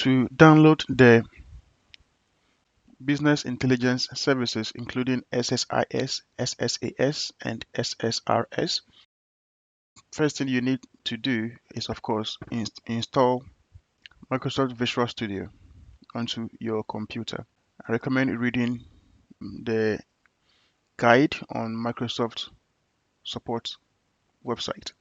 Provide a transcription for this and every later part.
To download the business intelligence services, including SSIS, SSAS, and SSRS, first thing you need to do is, of course, install Microsoft Visual Studio onto your computer. I recommend reading the guide on Microsoft support website.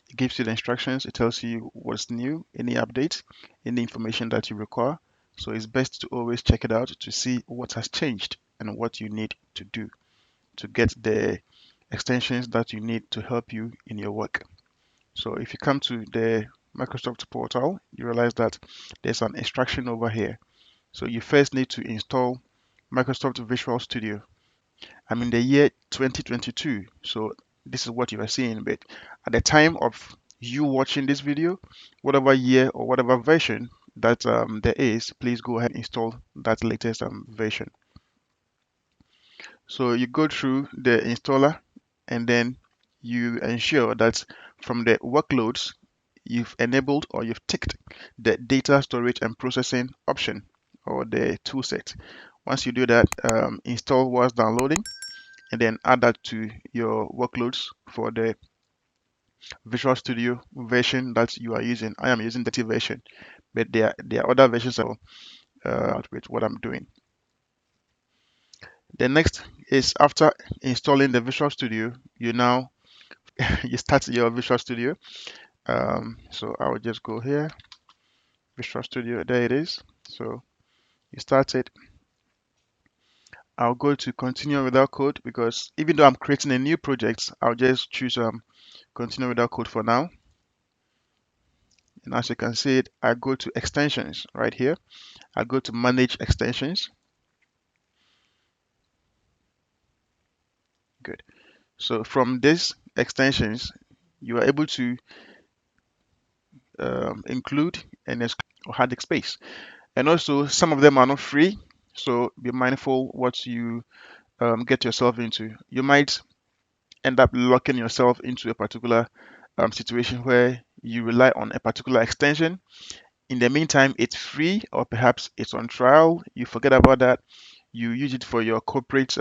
It gives you the instructions, it tells you what's new, any updates, any information that you require. So it's best to always check it out to see what has changed and what you need to do to get the extensions that you need to help you in your work. So if you come to the Microsoft portal, you realize that there's an instruction over here. So you first need to install Microsoft Visual Studio. I'm in the year 2022, so this is what you are seeing. But at the time of you watching this video, whatever year or whatever version that there is, please go ahead and install that latest version. So you go through the installer and then you ensure that from the workloads, you've enabled or you've ticked the data storage and processing option or the toolset. Once you do that, install was downloading and then add that to your workloads for the Visual Studio version that you are using. I am using the 30 version, but there are other versions with what I'm doing. The next is after installing the Visual Studio, you now you start your Visual Studio. So I will just go here, Visual Studio, there it is. So you start it. I'll go to continue without code because even though I'm creating a new project, I'll just choose continue without code for now. And as you can see it, I go to extensions right here. I go to manage extensions. Good. So from this extensions, you are able to include and or hard disk space. And also some of them are not free. So be mindful what you get yourself into. You might end up locking yourself into a particular situation where you rely on a particular extension. In the meantime, it's free or perhaps it's on trial. You forget about that. You use it for your corporate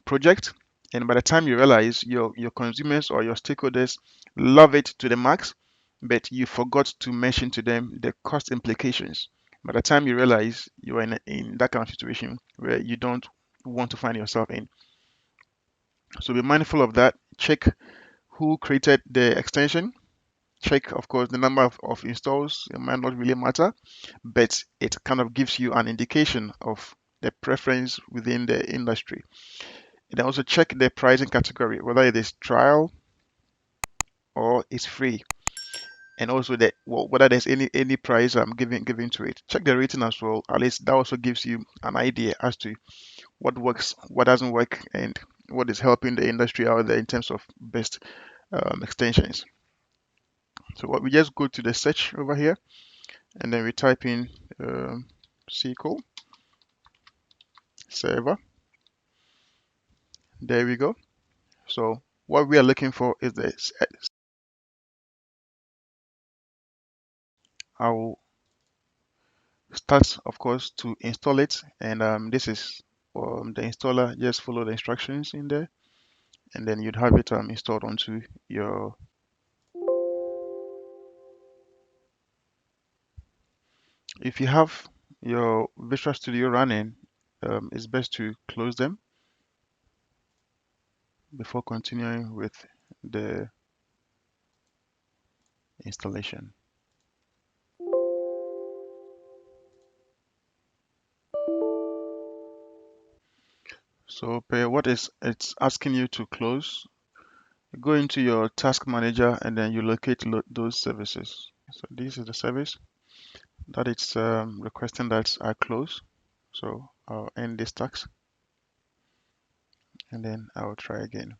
project. And by the time you realize your consumers or your stakeholders love it to the max, but you forgot to mention to them the cost implications. By the time you realize you're in that kind of situation where you don't want to find yourself in. So be mindful of that. Check who created the extension. Check, of course, the number of installs. It might not really matter, but it kind of gives you an indication of the preference within the industry. And also check the pricing category, whether it is trial or it's free. And also whether there's any price I'm giving to it. Check the rating as well. At least that also gives you an idea as to what works, what doesn't work, and what is helping the industry out there in terms of best extensions. So what we just go to the search over here, and then we type in SQL Server. There we go. So what we are looking for is this. I will start, of course, to install it, and this is the installer. Just follow the instructions in there, and then you'd have it installed onto your. If you have your Visual Studio running, it's best to close them before continuing with the installation. So what is it's asking you to close, go into your task manager and then you locate those services. So this is the service that it's requesting that I close. So I'll end this task and then I'll try again.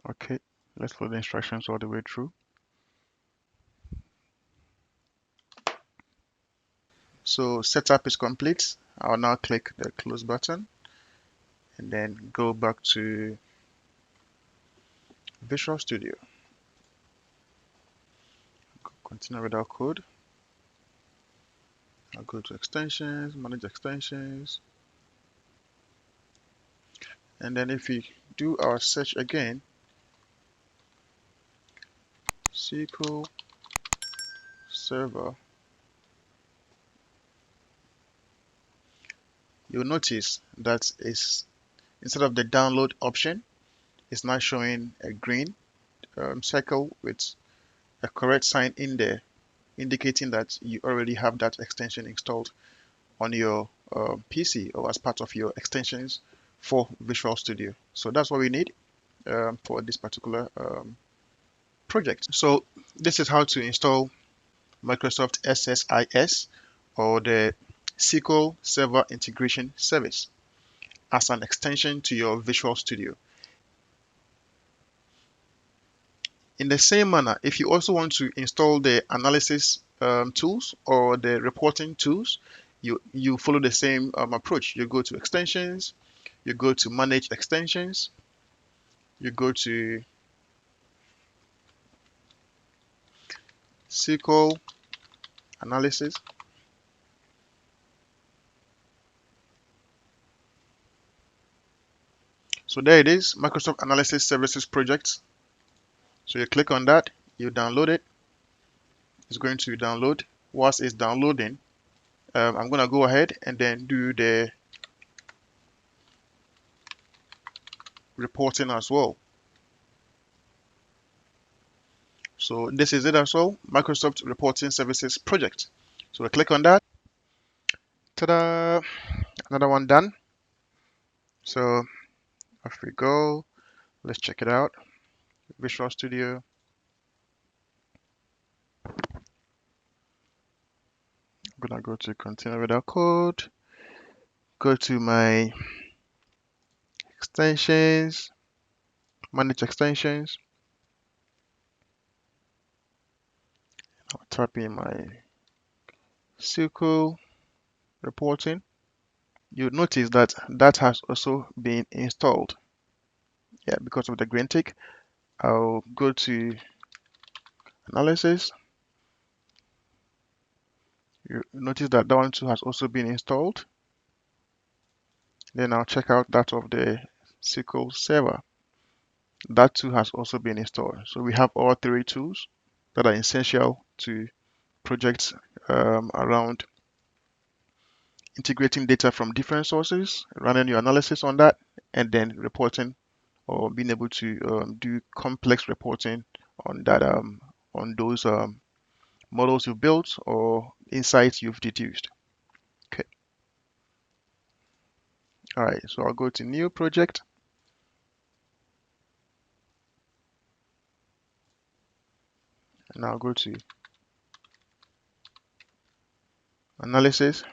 Okay, let's follow the instructions all the way through. So setup is complete. I'll now click the close button and then go back to Visual Studio. Continue with our code. I'll go to extensions, manage extensions. And then if we do our search again, SQL Server, you'll notice that instead of the download option, it's now showing a green circle with a correct sign in there, indicating that you already have that extension installed on your PC or as part of your extensions for Visual Studio. So that's what we need for this particular project. So this is how to install Microsoft SSIS, or the SQL Server Integration Service, as an extension to your Visual Studio. In the same manner, if you also want to install the analysis tools or the reporting tools, you follow the same approach. You go to extensions, you go to manage extensions, you go to SQL analysis. So there it is, Microsoft Analysis Services Project. So you click on that, you download it. It's going to download. Whilst it's downloading, I'm going to go ahead and then do the reporting as well. So this is it as well, Microsoft Reporting Services Project. So we click on that. Ta-da! Another one done. So off we go. Let's check it out. Visual Studio. I'm gonna go to continue with our code. Go to my extensions, manage extensions. I'll type in my SQL reporting. You notice that that has also been installed. Yeah, because of the green tick. I'll go to analysis. You notice that that one too has also been installed. Then I'll check out that of the SQL Server. That too has also been installed. So we have all three tools that are essential to projects around integrating data from different sources, running your analysis on that, and then reporting or being able to do complex reporting on that on those models you've built or insights you've deduced. Okay. All right. So I'll go to new project. And I'll go to analysis.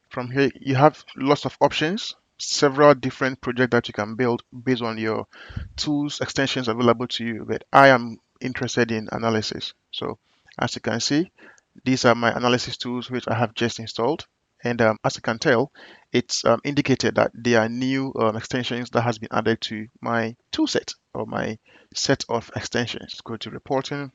From here, you have lots of options, several different projects that you can build based on your tools, extensions available to you. But I am interested in analysis. So as you can see, these are my analysis tools which I have just installed. And as you can tell, it's indicated that they are new extensions that has been added to my tool set or my set of extensions. Go to reporting.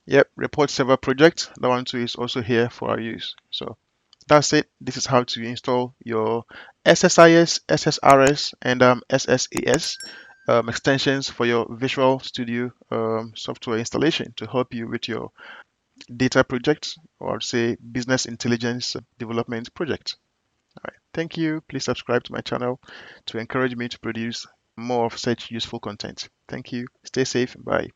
Yep, report server project. That one too is also here for our use. So that's it. This is how to install your SSIS, SSRS, and SSAS extensions for your Visual Studio software installation to help you with your data projects, or say business intelligence development project. All right. Thank you. Please subscribe to my channel to encourage me to produce more of such useful content. Thank you. Stay safe. Bye.